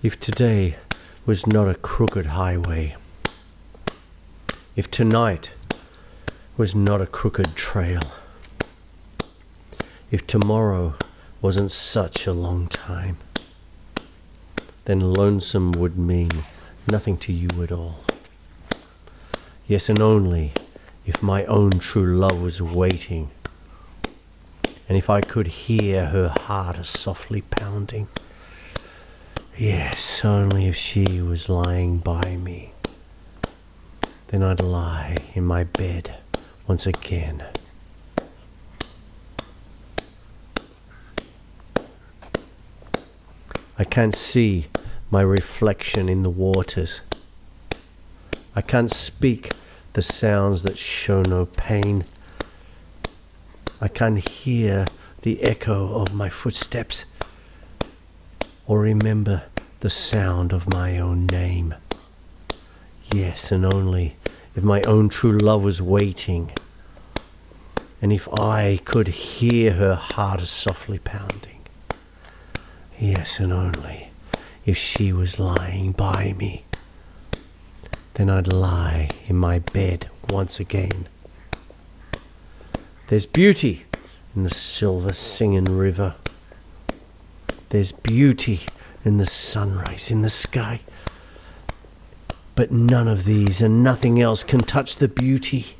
If today was not a crooked highway, if tonight was not a crooked trail, if tomorrow wasn't such a long time, then lonesome would mean nothing to you at all. Yes, and only if my own true love was waiting, and if I could hear her heart softly pounding. Yes, only if she was lying by me, then I'd lie in my bed once again. I can't see my reflection in the waters. I can't speak the sounds that show no pain. I can't hear the echo of my footsteps or remember the sound of my own name. Yes, and only if my own true love was waiting, and if I could hear her heart softly pounding. Yes, and only if she was lying by me, then I'd lie in my bed once again. There's beauty in the silver singing river. There's beauty in the sunrise in the sky. But none of these and nothing else can touch the beauty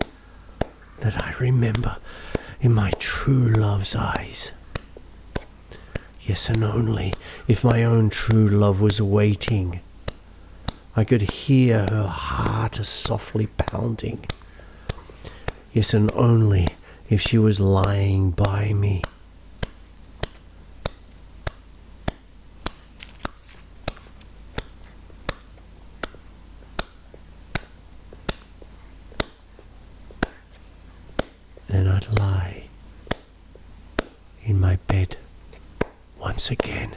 that I remember in my true love's eyes. Yes, and only if my own true love was waiting, I could hear her heart softly pounding. Yes, and only if she was lying by me. Then I'd lie in my bed once again.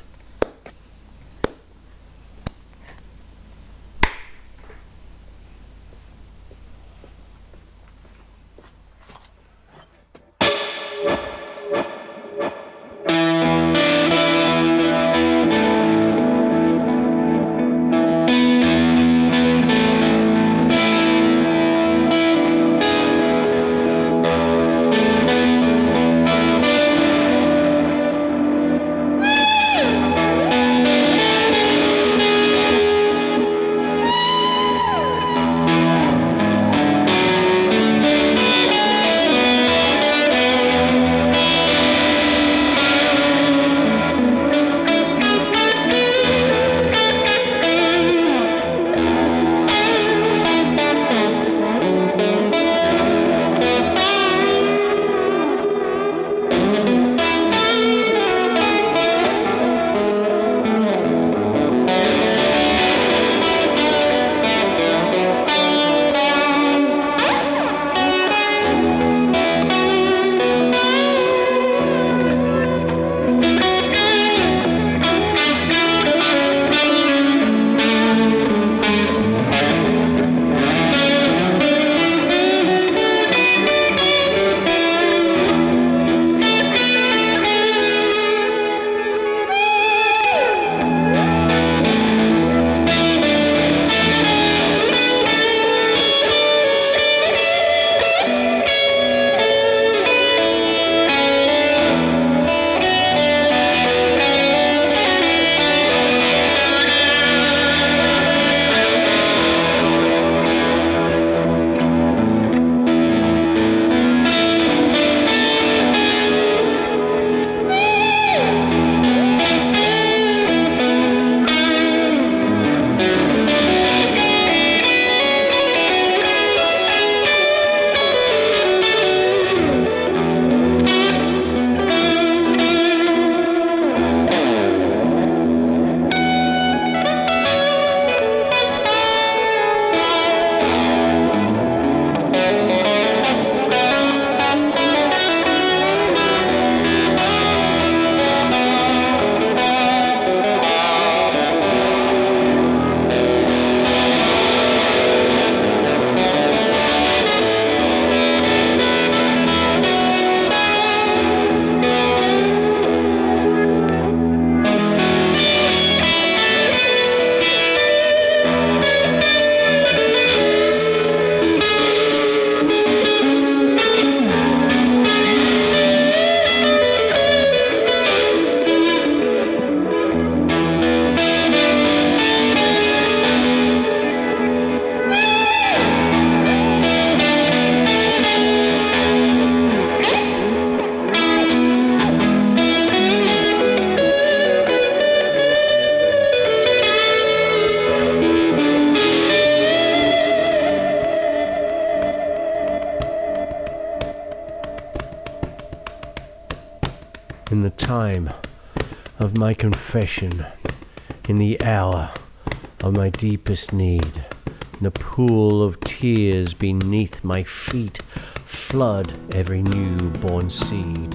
in the time of my confession, in the hour of my deepest need, in the pool of tears beneath my feet, flood every newborn seed.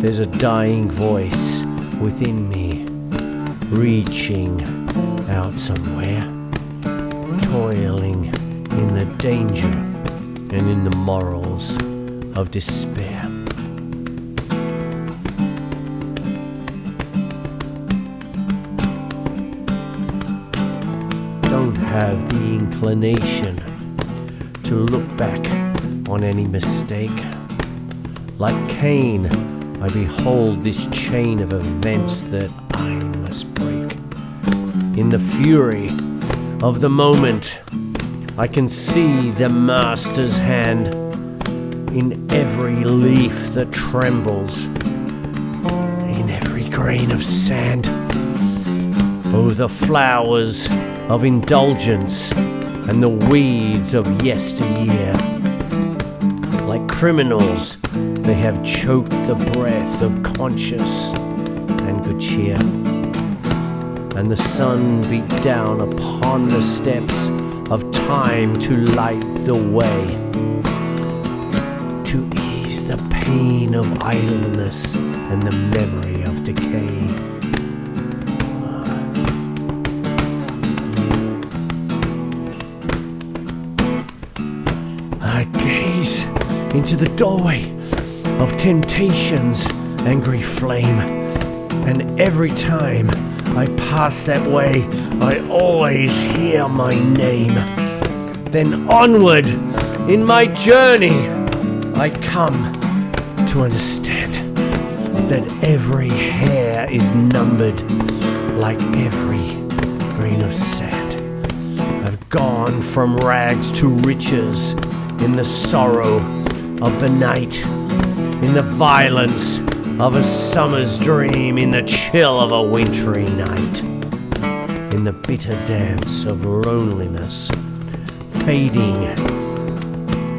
There's a dying voice within me, reaching out somewhere, toiling in the danger and in the morals of despair. Don't have the inclination to look back on any mistake. Like Cain, I behold this chain of events that I must break. In the fury of the moment, I can see the master's hand in every leaf that trembles, in every grain of sand. Oh, the flowers of indulgence and the weeds of yesteryear. Like criminals, they have choked the breath of conscience and good cheer. And the sun beat down upon the steps of time to light the way, to ease the pain of idleness and the memory of decay. I gaze into the doorway of temptation's angry flame, and every time I pass that way, I always hear my name. Then onward in my journey, I come to understand that every hair is numbered like every grain of sand. I've gone from rags to riches in the sorrow of the night, in the violence of a summer's dream, in the chill of a wintry night, in the bitter dance of loneliness, fading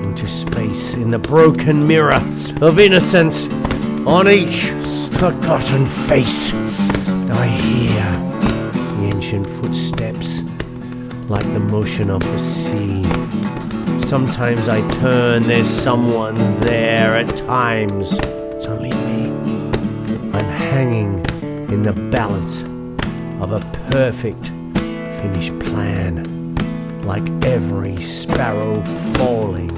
into space, in the broken mirror of innocence on each forgotten face. I hear the ancient footsteps like the motion of the sea. Sometimes I turn, there's someone there. At times, it's only me. I'm hanging in the balance of a perfect finished plan, like every sparrow falling,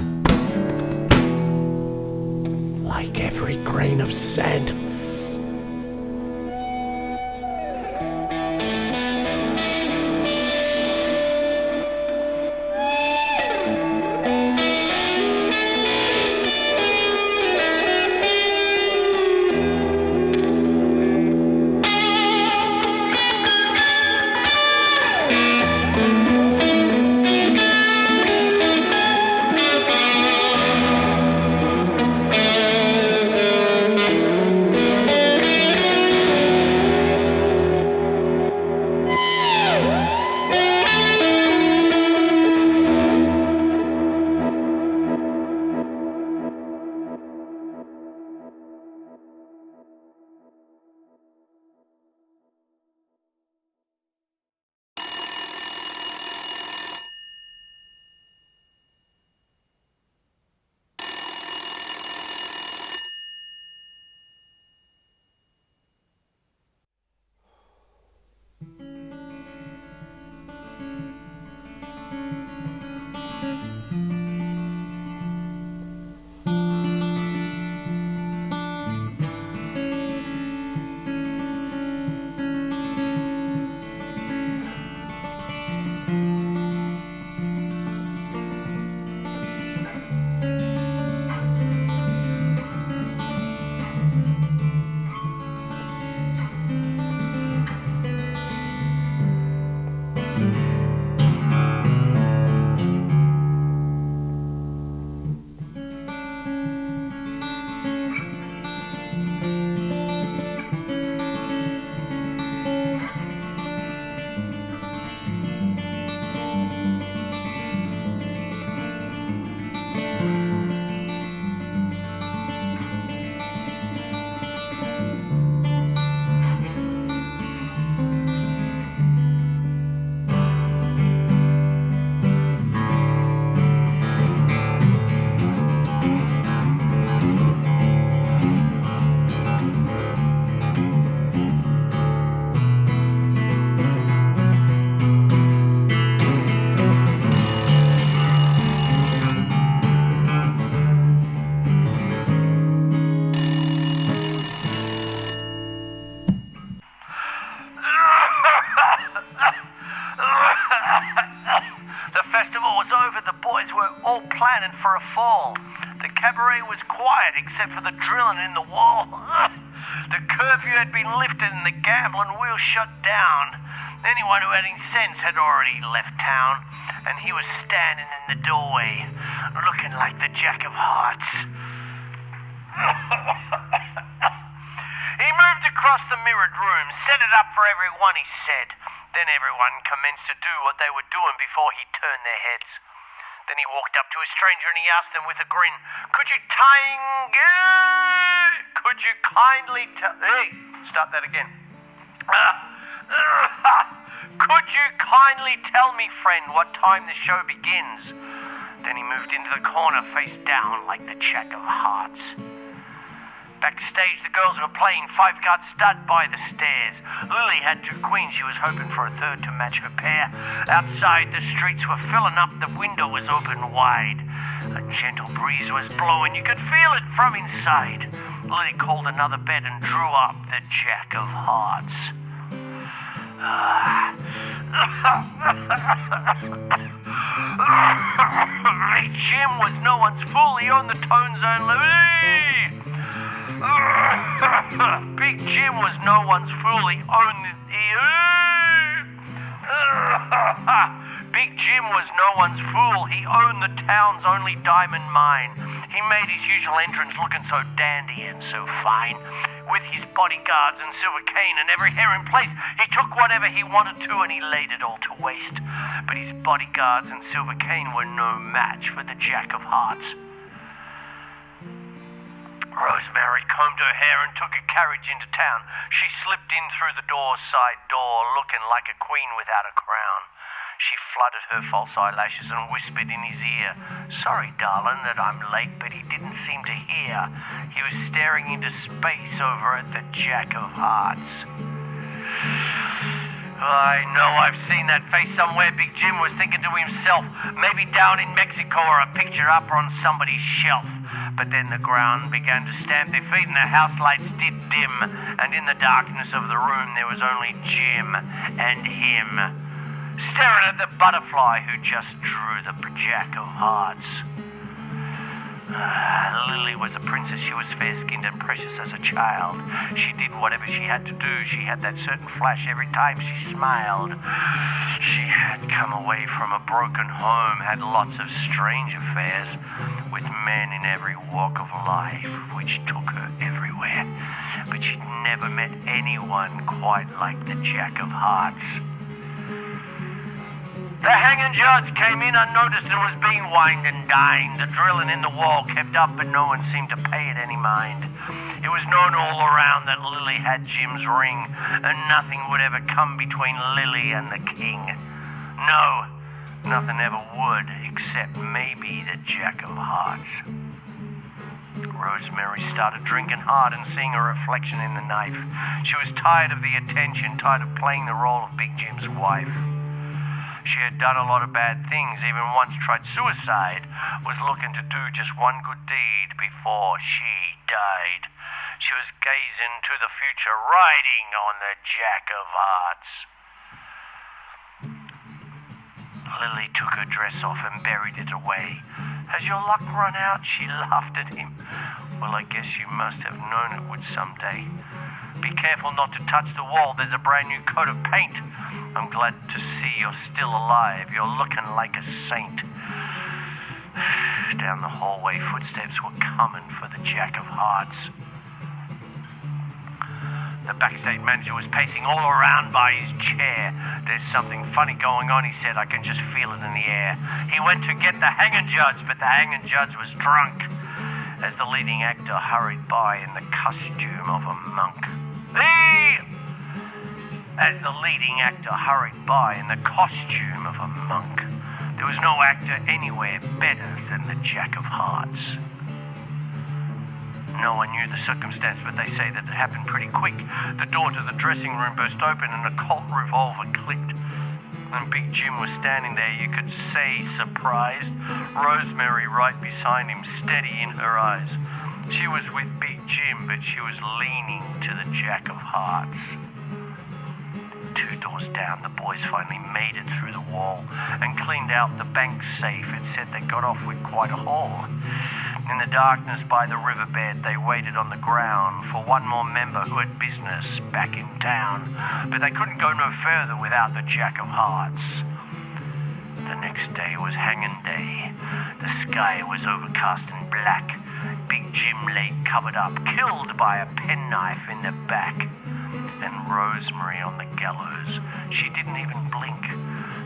like every grain of sand. cabaret was quiet except for the drilling in the wall. The curfew had been lifted and the gambling wheel shut down. Anyone who had any sense had already left town, and he was standing in the doorway, looking like the Jack of Hearts. He moved across the mirrored room, set it up for everyone, he said. Then everyone commenced to do what they were doing before he turned their heads. Then he walked up to a stranger and he asked them with a grin, Could you kindly tell... Hey, start that again. Could you kindly tell me, friend, what time the show begins? Then he moved into the corner, face down like the Jack of Hearts. Backstage, the girls were playing five-card stud by the stairs. Lily had 2 queens. She was hoping for a third to match her pair. Outside, the streets were filling up. The window was open wide. A gentle breeze was blowing. You could feel it from inside. Lily called another bet and drew up the Jack of Hearts. Jim was no one's fool. He owned the tone zone. Big Jim was no one's fool. He owned the... Big Jim was no one's fool. He owned the town's only diamond mine. He made his usual entrance looking so dandy and so fine. With his bodyguards and silver cane and every hair in place, he took whatever he wanted to and he laid it all to waste. But his bodyguards and silver cane were no match for the Jack of Hearts. Rosemary combed her hair and took a carriage into town. She slipped in through the side door, looking like a queen without a crown. She fluttered her false eyelashes and whispered in his ear, Sorry, darling, that I'm late, but he didn't seem to hear. He was staring into space over at the Jack of Hearts. I know I've seen that face somewhere, Big Jim was thinking to himself. Maybe down in Mexico or a picture up on somebody's shelf. But then the ground began to stamp their feet and the house lights did dim. And in the darkness of the room there was only Jim and him, staring at the butterfly who just drew the Jack of Hearts. Lily was a princess. She was fair-skinned and precious as a child. She did whatever she had to do. She had that certain flash every time she smiled. She had come away from a broken home, had lots of strange affairs with men in every walk of life, which took her everywhere. But she'd never met anyone quite like the Jack of Hearts. The hanging judge came in unnoticed and was being wined and dined. The drilling in the wall kept up, but no one seemed to pay it any mind. It was known all around that Lily had Jim's ring, and nothing would ever come between Lily and the king. No, nothing ever would, except maybe the Jack of Hearts. Rosemary started drinking hard and seeing her reflection in the knife. She was tired of the attention, tired of playing the role of Big Jim's wife. She had done a lot of bad things, even once tried suicide, was looking to do just one good deed before she died. She was gazing to the future, riding on the Jack of Hearts. Lily took her dress off and buried it away. Has your luck run out? She laughed at him. Well, I guess you must have known it would someday. Be careful not to touch the wall. There's a brand new coat of paint. I'm glad to see you're still alive. You're looking like a saint. Down the hallway, footsteps were coming for the Jack of Hearts. The backstage manager was pacing all around by his chair. There's something funny going on, he said. I can just feel it in the air. He went to get the hanging judge, but the hanging judge was drunk as the leading actor hurried by in the costume of a monk. As the leading actor hurried by in the costume of a monk. There was no actor anywhere better than the Jack of Hearts. No one knew the circumstance, but they say that it happened pretty quick. The door to the dressing room burst open and a Colt revolver clicked. And Big Jim was standing there, you could say surprised. Rosemary right beside him, steady in her eyes. She was with Big Jim, but she was leaning to the Jack of Hearts. 2 doors down, the boys finally made it through the wall and cleaned out the bank safe. It said they got off with quite a haul. In the darkness by the riverbed, they waited on the ground for one more member who had business back in town. But they couldn't go no further without the Jack of Hearts. The next day was hanging day. The sky was overcast and black. Big Jim lay covered up, killed by a penknife in the back. And Rosemary on the gallows. She didn't even blink.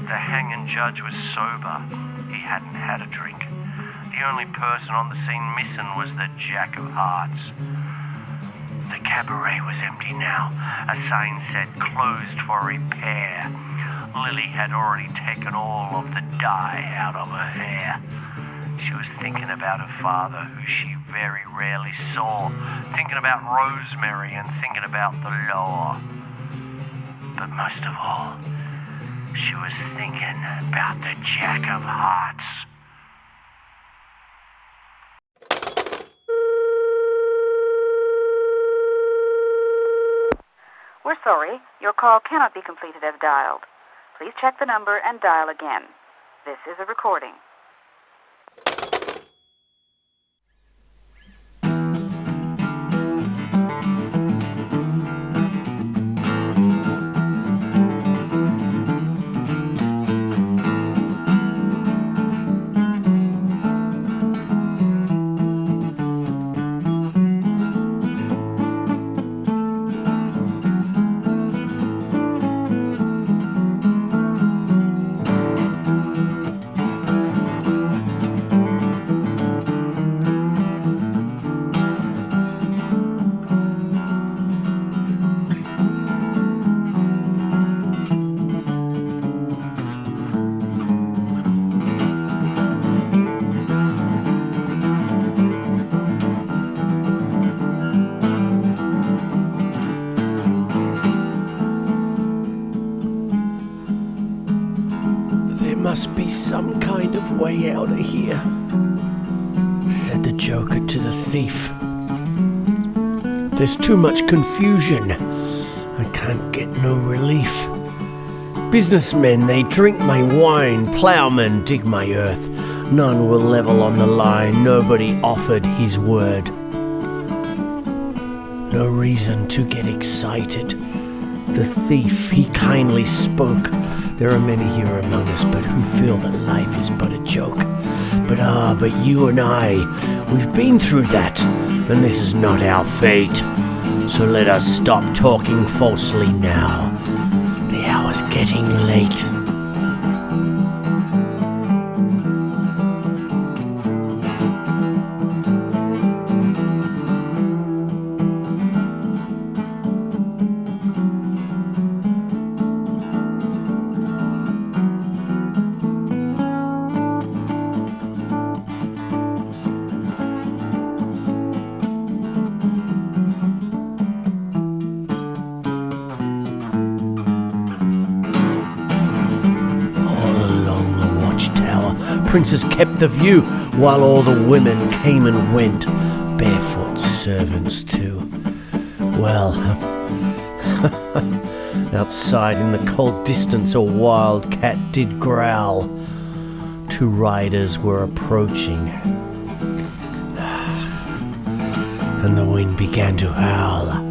The hanging judge was sober. He hadn't had a drink. The only person on the scene missing was the Jack of Hearts. The cabaret was empty now. A sign said closed for repair. Lily had already taken all of the dye out of her hair. She was thinking about her father, who she very rarely saw, thinking about Rosemary and thinking about the law. But most of all, she was thinking about the Jack of Hearts. We're sorry, your call cannot be completed as dialed. Please check the number and dial again. This is a recording. Must be some kind of way out of here, said the Joker to the thief. There's too much confusion. I can't get no relief. Businessmen, they drink my wine. Ploughmen dig my earth. None will level on the line. Nobody offered his word. No reason to get excited. The thief, he kindly spoke. There are many here among us, but who feel that life is but a joke. But you and I, we've been through that, and this is not our fate. So let us stop talking falsely now. The hour's getting late. Princes kept the view, while all the women came and went, barefoot servants too. Well, outside in the cold distance a wild cat did growl. Two riders were approaching, and the wind began to howl.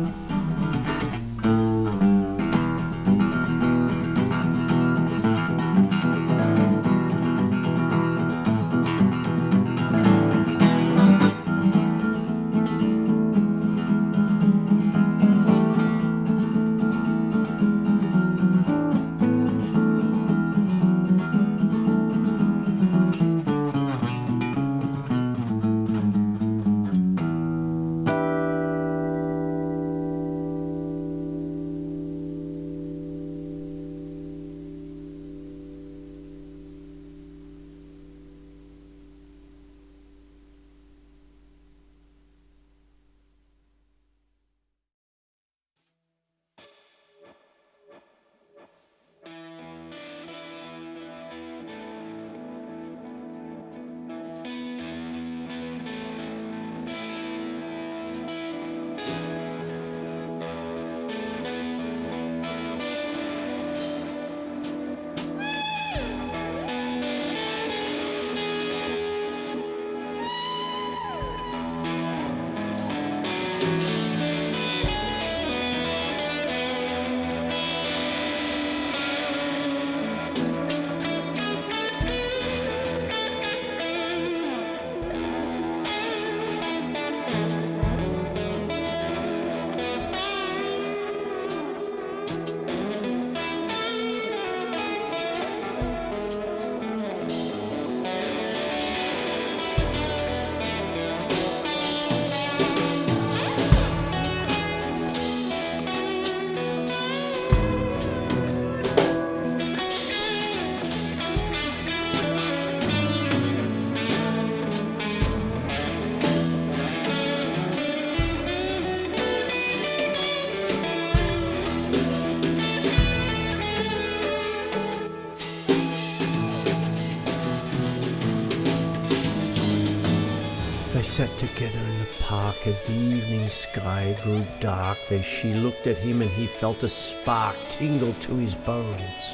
sat together in the park as the evening sky grew dark. There she looked at him and he felt a spark tingle to his bones.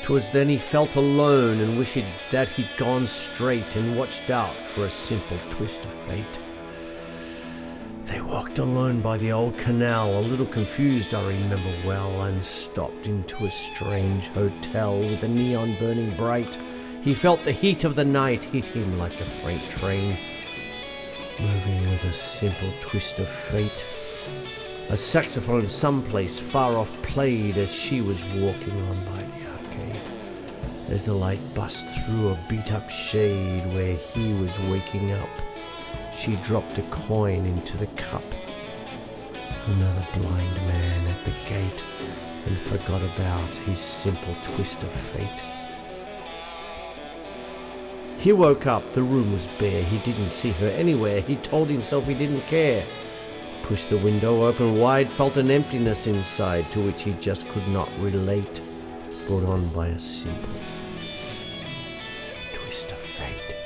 'Twas then he felt alone and wished that he'd gone straight and watched out for a simple twist of fate. They walked alone by the old canal, a little confused I remember well, and stopped into a strange hotel with the neon burning bright. He felt the heat of the night hit him like a freight train, moving with a simple twist of fate. A saxophone someplace far off played as she was walking on by the arcade. As the light bust through a beat-up shade where he was waking up, she dropped a coin into the cup. Another blind man at the gate, and forgot about his simple twist of fate. He woke up, the room was bare, he didn't see her anywhere, he told himself he didn't care. Pushed the window open wide, felt an emptiness inside to which he just could not relate, brought on by a simple twist of fate.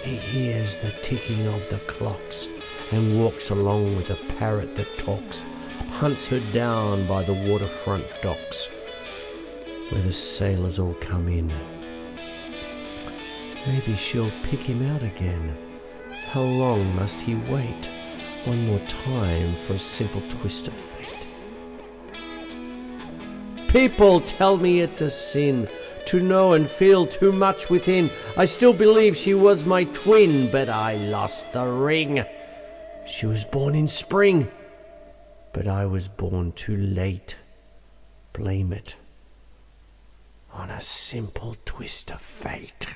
He hears the ticking of the clocks and walks along with a parrot that talks, hunts her down by the waterfront docks where the sailors all come in. Maybe she'll pick him out again. How long must he wait? One more time for a simple twist of fate. People tell me it's a sin to know and feel too much within. I still believe she was my twin, but I lost the ring. She was born in spring, but I was born too late. Blame it on a simple twist of fate.